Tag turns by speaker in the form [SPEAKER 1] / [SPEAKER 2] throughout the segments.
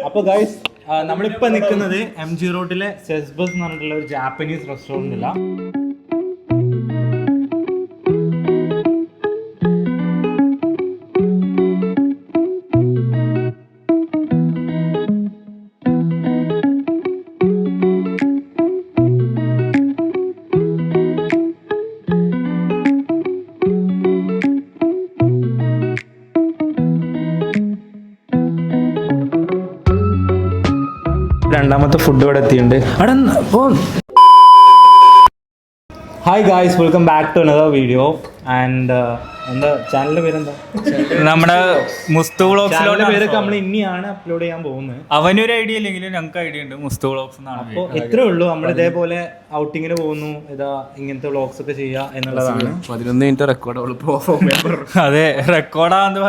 [SPEAKER 1] അപ്പൊ ഗൈസ് നമ്മളിപ്പോ നിൽക്കുന്നത് MG റോഡിലെ സെസ്ബസ് എന്ന് പറഞ്ഞിട്ടുള്ള ഒരു ജാപ്പനീസ് റെസ്റ്റോറൻറ്റിലാണ്. രണ്ടാമത്തെ ഫുഡ് ഇവിടെ എത്തിയിട്ടുണ്ട്. Hi guys, welcome back to another video. And എന്താ ചാനലിന്റെ പേരെന്താ?
[SPEAKER 2] നമ്മുടെ മുസ്തു വ്ളോഗ്സിലോട്ട്
[SPEAKER 1] പേരൊക്കെ നമ്മൾ ഇനിയാണ് അപ്ലോഡ് ചെയ്യാൻ പോകുന്നത്.
[SPEAKER 2] അവനൊരു ഐഡിയ ഇല്ലെങ്കിലും ഞങ്ങൾക്ക് ഐഡിയ ഉണ്ട്, മുസ്തു വ്ളോഗ്സ് എന്നാണ്.
[SPEAKER 1] അപ്പോൾ ഇത്രേ ഉള്ളൂ, നമ്മൾ ഇതേപോലെ ഔട്ടിങ്ങിന് പോകുന്നു, ഇതാ ഇങ്ങനത്തെ വ്ളോഗ്സ് ഒക്കെ ചെയ്യുക എന്നുള്ളതാണ്.
[SPEAKER 3] 11 മിനിറ്റ് റെക്കോർഡ്.
[SPEAKER 2] അതെ, റെക്കോർഡാന്ന്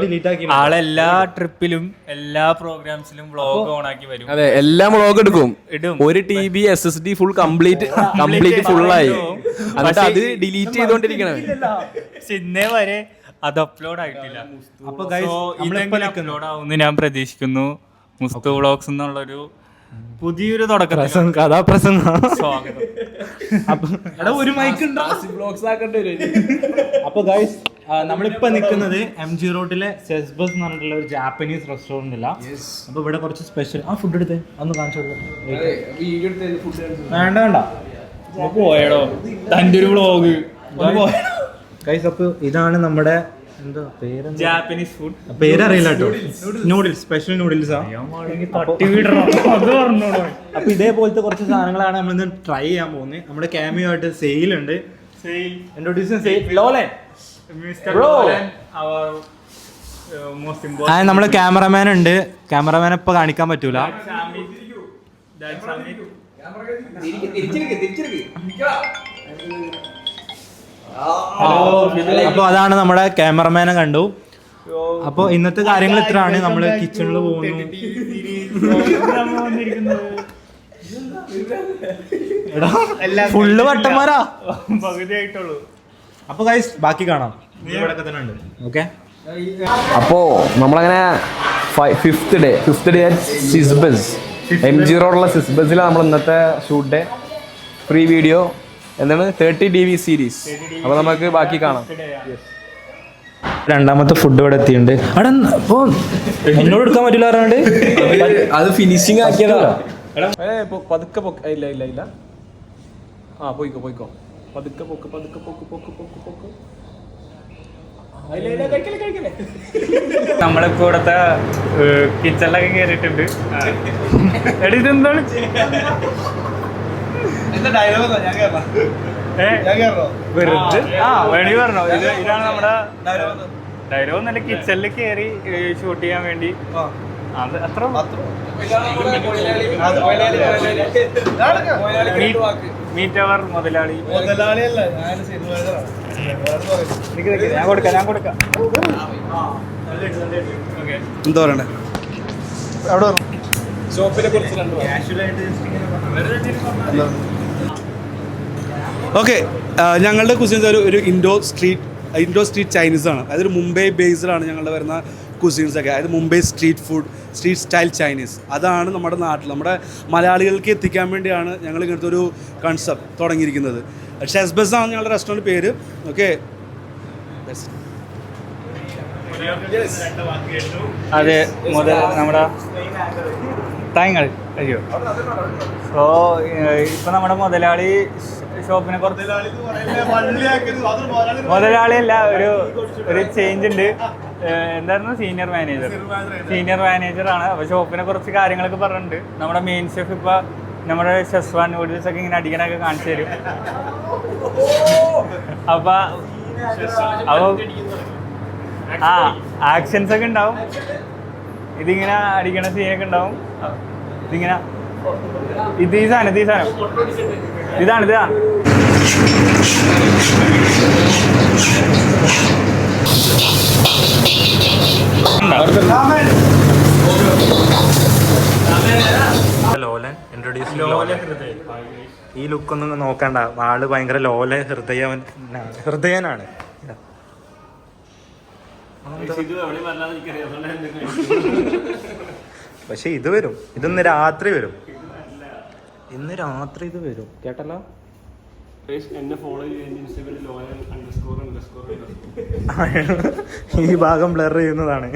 [SPEAKER 1] ഡിലീറ്റ് ആക്കി
[SPEAKER 2] ആളെല്ലാ ട്രിപ്പിലും എല്ലാ പ്രോഗ്രാംസിലും വ്ളോഗ് ഓൺ ആക്കി വരും.
[SPEAKER 3] അതെ, എല്ലാം വ്ളോഗ് ഇടും. ഒരു TB SSD ഫുൾ കംപ്ലീറ്റ് ഫുള്ളായി. എന്നിട്ട് അത് ഡിലീറ്റ് ചെയ്തോണ്ടിരിക്കണേ.
[SPEAKER 2] ഇന്നേ വരെ അത് അപ്ലോഡ് ആയിട്ടില്ല.
[SPEAKER 1] അപ്പൊ
[SPEAKER 2] അപ്ലോഡ് ആവുമെന്ന് ഞാൻ പ്രതീക്ഷിക്കുന്നു. മുസ്തു വ്ളോഗ്സ് എന്നുള്ളൊരു പുതിയൊരു തുടക്കം
[SPEAKER 1] കഥാപ്രസംഗം.
[SPEAKER 2] സ്വാഗതം.
[SPEAKER 1] ഒരു മൈക്ക് ഉണ്ടോ? അപ്പൊ ഗൈസ് നമ്മളിപ്പോ നിൽക്കുന്നത് MG റോഡിലെ സെസ്ബസ് എന്ന് പറഞ്ഞിട്ടുള്ള ഒരു ജാപ്പനീസ് റെസ്റ്റോറൻറ്റിലാണ്. അപ്പൊ ഇവിടെ കുറച്ച് സ്പെഷ്യൽ ഫുഡ് എടുത്ത് ഒന്ന് കാണിച്ചു കൊടുക്കാം. വേണ്ട
[SPEAKER 2] പോയടോ തന്റെ ഒരു വ്ളോഗ്
[SPEAKER 1] ഗൈസ്. അപ്പൊ ഇതാണ് നമ്മുടെ എന്താ പേര്?
[SPEAKER 2] Japanese food.
[SPEAKER 1] പേരറിയില്ല കേട്ടോ. നൂഡിൽസ്, സ്പെഷ്യൽ നൂഡിൽസ് ആ. അപ്പൊ ഇതേപോലത്തെ കുറച്ച് സാധനങ്ങളാണ് നമ്മൾ ഇന്ന് ട്രൈ ചെയ്യാൻ പോകുന്നത്. നമ്മുടെ ക്യാമിയോ ആയിട്ട് സെയിൽ ഉണ്ട്. നമ്മുടെ ക്യാമറമാൻ ഉണ്ട്. ക്യാമറമാൻ ഇപ്പൊ കാണിക്കാൻ പറ്റൂല. അപ്പൊ അതാണ് നമ്മുടെ ക്യാമറമാനെ കണ്ടു. അപ്പൊ ഇന്നത്തെ കാര്യങ്ങൾ ഇത്രയാണ്. നമ്മള് കിച്ചണിൽ പോകുന്നു. ഫുള്ള് വട്ടന്മാരാ
[SPEAKER 2] പകുതിയായിട്ടുള്ളൂ.
[SPEAKER 1] അപ്പൊ ഗൈസ് ബാക്കി കാണാം. ഇവിടെ തന്നെ ഉണ്ട്. ഓക്കെ,
[SPEAKER 3] അപ്പോ നമ്മളങ്ങനെ ഫിഫ്ത് ഡേ സിസ്ബസ് MG റോഡുള്ള സിസ്ബസിലാണ് നമ്മൾ ഇന്നത്തെ ഷൂട്ട് ഡേ. ഫ്രീ വീഡിയോ എന്താണ് 30 DV സീരീസ്. അപ്പൊ നമുക്ക് ബാക്കി കാണാം.
[SPEAKER 1] രണ്ടാമത്തെ ഫുഡ് ഇവിടെ എത്തിയിട്ടുണ്ട്. എന്നോട് എടുക്കാൻ പറ്റില്ല പറഞ്ഞാണ്ട്
[SPEAKER 3] അത് ഫിനിഷിങ് ആക്കിയതാ. പതുക്കെ ഇല്ല. ആ പോയിക്കോ പതുക്കെ പൊക്ക്.
[SPEAKER 2] നമ്മളിപ്പോ ഇവിടത്തെ കിച്ചണിലൊക്കെ കേറിയിട്ടുണ്ട്. ഇതെന്താണ് വെറുതെ വേണി പറഞ്ഞോ? ഇതാണ് നമ്മുടെ ഡയലോഗ്. നല്ല കിച്ചണിൽ കയറി ഷൂട്ട് ചെയ്യാൻ വേണ്ടി. അത് അത്ര മീറ്റ് അവർ മുതലാളി. ഞാൻ കൊടുക്കാം.
[SPEAKER 4] എന്താ പറയണ്ടേ? ഓക്കെ, ഞങ്ങളുടെ കുസിൻസ് ഒരു ഇൻഡോ സ്ട്രീറ്റ് ചൈനീസ് ആണ്. അതായത് മുംബൈ ബേസ്ഡാണ് ഞങ്ങളുടെ വരുന്ന കുസിൻസ് ഒക്കെ. അതായത് Mumbai street food, street style Chinese. അതാണ് നമ്മുടെ നാട്ടിൽ നമ്മുടെ മലയാളികൾക്ക് എത്തിക്കാൻ വേണ്ടിയാണ് ഞങ്ങൾ ഇങ്ങനത്തെ ഒരു കൺസെപ്റ്റ് തുടങ്ങിയിരിക്കുന്നത്. സെസ്ബസ് ആണ് ഞങ്ങളുടെ റെസ്റ്റോറൻറ്റ് പേര്. ഓക്കെ,
[SPEAKER 2] അതെ, നമ്മുടെ താങ്കൾ അയ്യോ. സോ ഇപ്പൊ നമ്മുടെ മുതലാളി ഷോപ്പിനെ കുറച്ച് മുതലാളിയല്ല, ഒരു ചേഞ്ച് ഉണ്ട്. എന്തായിരുന്നു? സീനിയർ മാനേജർ ആണ്. അപ്പൊ ഷോപ്പിനെ കുറച്ച് കാര്യങ്ങളൊക്കെ പറഞ്ഞിട്ടുണ്ട്. നമ്മുടെ മെയിൻ ഷെഫ് ഇപ്പൊ നമ്മുടെ ഷെസ്വാൻ നൂഡിൽസ് ഒക്കെ ഇങ്ങനെ അടിക്കണൊക്കെ കാണിച്ചു തരും. അപ്പൊ ആക്ഷൻസ് ഒക്കെ ഉണ്ടാവും. ഇതിങ്ങനെ അടിക്കണ സീനൊക്കെ ഉണ്ടാവും. ഇതിങ്ങനെ ഈ സാധനം ഇതാണ്
[SPEAKER 1] ലോലൻ ഇൻട്രൊഡ്യൂസ്. ഈ ലുക്കൊന്നും നോക്കണ്ട, ആള് ഭയങ്കര ഹൃദയനാണ്. പക്ഷെ ഇത് വരും, ഇന്ന് രാത്രി വരും, ഇന്ന് രാത്രി ഇത് വരും, കേട്ടല്ലോ.
[SPEAKER 5] എന്നെ ഫോളോ ചെയ്യാൻ ഇൻസ്റ്റാഗ്രാമിൽ
[SPEAKER 1] ഈ ഭാഗം ബ്ലർ ചെയ്യുന്നതാണ്.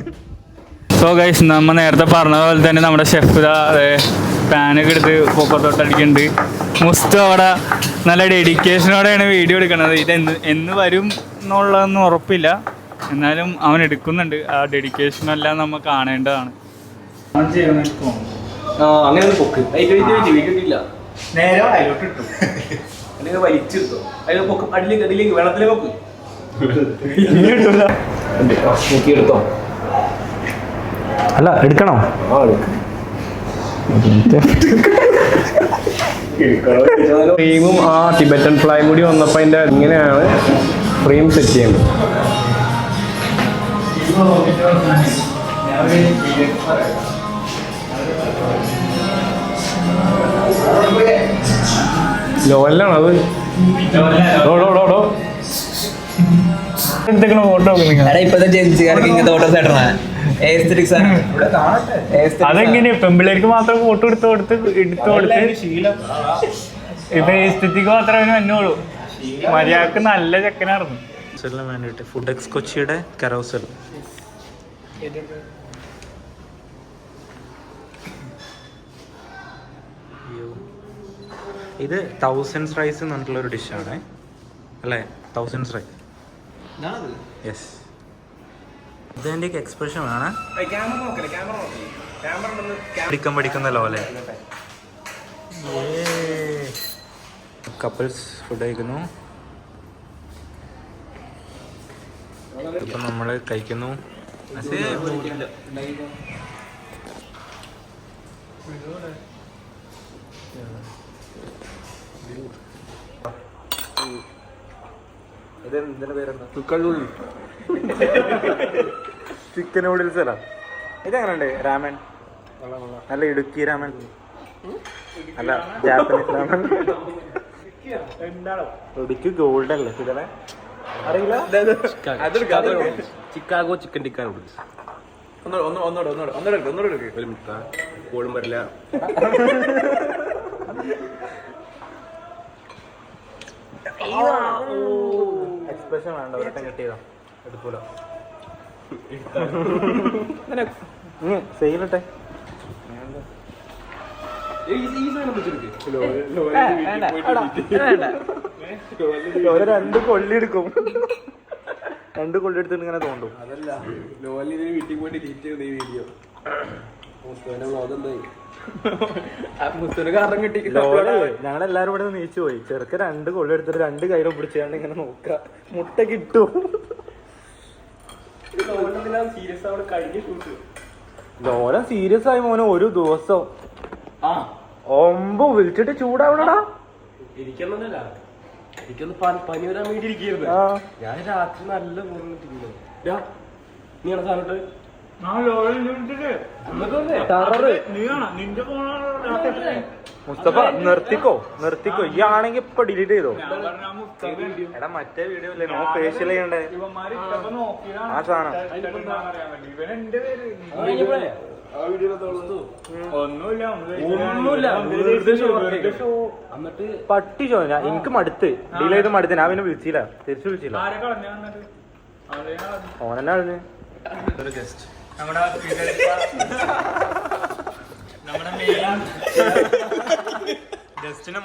[SPEAKER 2] സോ ഗൈസ്, നമ്മൾ നേരത്തെ പറഞ്ഞ പോലെ തന്നെ നമ്മുടെ ഷെഫ് പാനൊക്കെ എടുത്ത് പൊക്കത്തോട്ടടിക്കുന്നുണ്ട്. മുസ്തു അവിടെ നല്ല ഡെഡിക്കേഷനോടെയാണ് വീഡിയോ എടുക്കുന്നത്. ഇത് എന്ന് വരും എന്നുള്ളതൊന്നും ഉറപ്പില്ല, എന്നാലും അവൻ എടുക്കുന്നുണ്ട്. ആ ഡെഡിക്കേഷനെല്ലാം നമ്മൾ കാണേണ്ടതാണ്.
[SPEAKER 3] അങ്ങനെ പൊക്ക് ഇല്ല,
[SPEAKER 1] നേരെ അതിലോട്ട് ഇട്ടു.
[SPEAKER 3] അല്ലെങ്കിൽ വലിച്ചെടുത്തോ, അതിൽ പൊക്കും, അതിലേക്ക് വെള്ളത്തിലേക്ക് പൊക്ക്, എടുത്തോ.
[SPEAKER 1] അല്ല, എടുക്കണോ?
[SPEAKER 3] ഫ്രെയിമും ആ ടിബറ്റൻ ഫ്ലൈയും കൂടി വന്നപ്പോൾ അതിൻ്റെ ഇങ്ങനെയാണ് ഫ്രെയിം സെറ്റ് ചെയ്യുന്നത്. ലോയിലാണ് അത്.
[SPEAKER 2] ഫോട്ടോ
[SPEAKER 6] ഇപ്പത്തെ ജെൻസിക്കാർക്ക് ഇങ്ങനത്തെ ഫോട്ടോസ് ഇടണേ.
[SPEAKER 2] അതെങ്ങനെയാ പെമ്പിള്ളേർക്ക് മാത്രം ഫോട്ടോ എടുത്ത് കൊടുത്ത് ഇപ്പൊ എസ്തെറ്റിക്ക് മാത്രമേ വന്നോളൂ. മര്യാദക്ക് നല്ല ചെക്കനായിരുന്നു.
[SPEAKER 1] വേണ്ടിട്ട് ഫുഡ് എക്സ് കൊച്ചിയുടെ കരോസൽ. ഇത് 1000 റൈസ് എന്ന് പറഞ്ഞിട്ടുള്ള ഒരു ഡിഷാണ് അല്ലേ? 1000 റൈസ്. യെസ്, ഇതിൻ്റെ എക്സ്പ്രഷൻ ആണ് പഠിക്കുന്നല്ലോ അല്ലേ. കപ്പിൾസ് ഫുഡ് കഴിക്കുന്നു. ഇപ്പം നമ്മൾ കഴിക്കുന്നു. ചിക്കൻ നൂഡിൽസ് അല്ല, ഇതെങ്ങനെയുണ്ട്? രാമൻ നല്ല ഇടുക്കി രാമൻ അല്ല, ജാപ്പനീസ് രാമൻ. ഇടുക്കി ഗോൾഡ് അല്ലേ ഇതല്ലേ? അറിയില്ല.
[SPEAKER 3] Chicago chicken tikka noodles. കോളും വരില്ല.
[SPEAKER 1] എക്സ്പ്രഷൻ വേണ്ട, ഒരട്ടം കിട്ടിയതാ എടുക്കൂല. സെയിലിട്ടെ ഒരു 2 കൊള്ളി എടുക്കും. 2 കൊള്ളി എടുത്തിട്ട് ഇങ്ങനെ തോണ്ടും.
[SPEAKER 3] അതല്ല, ലോലിന് വീട്ടിൽ പോയി ഡിലീറ്റ് ചെയ്തു ഈ വീഡിയോ.
[SPEAKER 1] ഞങ്ങളെല്ലാരും ഇവിടെ നീച്ചു പോയി. ചെറുക്ക 2 കൊള്ളി എടുത്തിട്ട് 2 കയ്യിലും പിടിച്ചാണ്ട് ഇങ്ങനെ നോക്ക. മുട്ട കിട്ടും. ലോല സീരിയസ് ആയി മോനെ. ഒരു ദിവസം 9 വിളിച്ചിട്ട് ചൂടാവണടാ.
[SPEAKER 3] എനിക്കൊന്നല്ല, എനിക്കൊന്ന് പനി വരാൻ വേണ്ടി ഇരിക്കുന്നു. ഞാൻ രാത്രി നല്ല നീ സാധനം
[SPEAKER 1] മുസ്തഫ നിർത്തിക്കോ. ഈ ആണെങ്കി ഇപ്പൊ ഡിലീറ്റ് ചെയ്തോ. എടാ മറ്റേ വീഡിയോ അല്ലേ നോ ഫേഷ്യൽ ചെയ്യണ്ടേ ആ സാധനം. പട്ടി ചോ. എനിക്ക് മടുത്ത് ഡീൽ ചെയ്ത് മടുത്ത്. ഞാൻ പിന്നെ വിളിച്ചില്ല, തിരിച്ചു വിളിച്ചില്ല. ഓനെന്നെ കളഞ്ഞ്. ജസ്റ്റിനെ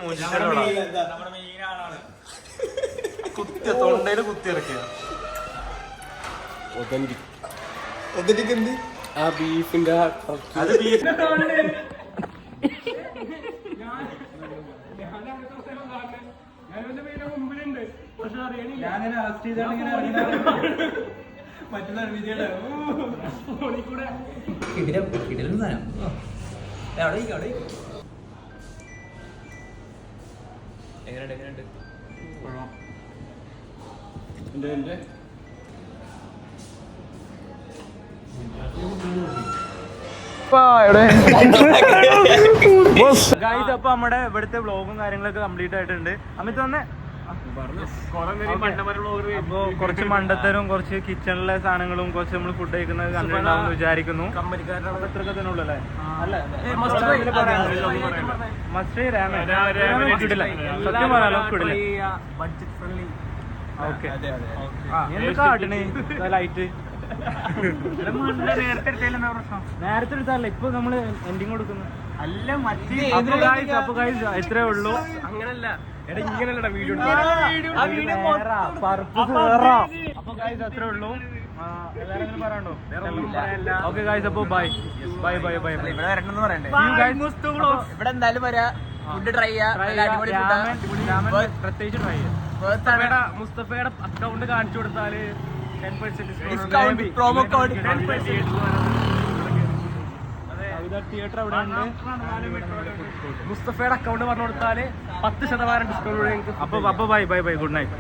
[SPEAKER 1] കുത്തി തൊണ്ടയില് കുത്തി ഇറക്കിയ
[SPEAKER 3] ആ ബീഫിന്റെ
[SPEAKER 1] അത് ബീഫ്.
[SPEAKER 6] എങ്ങനെയുണ്ട്?
[SPEAKER 1] ഗൈസ്, അപ്പൊ നമ്മുടെ ഇവിടുത്തെ വ്ളോഗും കാര്യങ്ങളൊക്കെ കംപ്ലീറ്റ് ആയിട്ടുണ്ട്. അമിത് തന്നെ അപ്പോ കുറച്ച് മണ്ടത്തരും കുറച്ച് കിച്ചണിലെ സാധനങ്ങളും കുറച്ച് നമ്മൾ ഫുഡ് കഴിക്കുന്നത് കണ്ടിട്ടുണ്ടാവും വിചാരിക്കുന്നു. ഇത്രയൊക്കെ തന്നെ ഉള്ളൂ അല്ലേ? മസ്റ്റ് രാമൻ കിടില്ല, സത്യം പറയാലോ കിടില്ല. ഓക്കെ എന്ത് കാട്ടണേ ലൈറ്റ് നേരത്തെ എടുത്തല്ല, ഇപ്പൊ നമ്മള് എൻഡിങ് കൊടുക്കുന്നു. അല്ല മറ്റേ ഇത്രേ ഉള്ളൂ. അങ്ങനല്ല വീഡിയോ അപ്പൊ ഗൈസ് അത്രേ ഉള്ളൂ. എല്ലാരും പറയണ്ടോ? ഓക്കെ ഗൈസ്, അപ്പൊ ബൈ ബൈ ബൈ ബൈ.
[SPEAKER 6] ഇവിടെ വരണമെന്ന് പറയണ്ടേ? ഇവിടെ എന്തായാലും വരാ, ഫുഡ് ട്രൈ
[SPEAKER 1] പ്രത്യേകിച്ച് ട്രൈ
[SPEAKER 6] ചെയ്യാം.
[SPEAKER 1] മുസ്തഫയുടെ അക്കൗണ്ട് കാണിച്ചു കൊടുത്താല് 10%
[SPEAKER 6] ഡിസ്കൗണ്ട്, പ്രൊമോ കോഡ്
[SPEAKER 1] തിയേറ്റർ അവിടെ ഉണ്ട്. മുസ്തഫയുടെ അക്കൗണ്ട് പറഞ്ഞു കൊടുത്താല് 10% ഡിസ്കൗണ്ട്. അപ്പൊ bye bye bye, good night.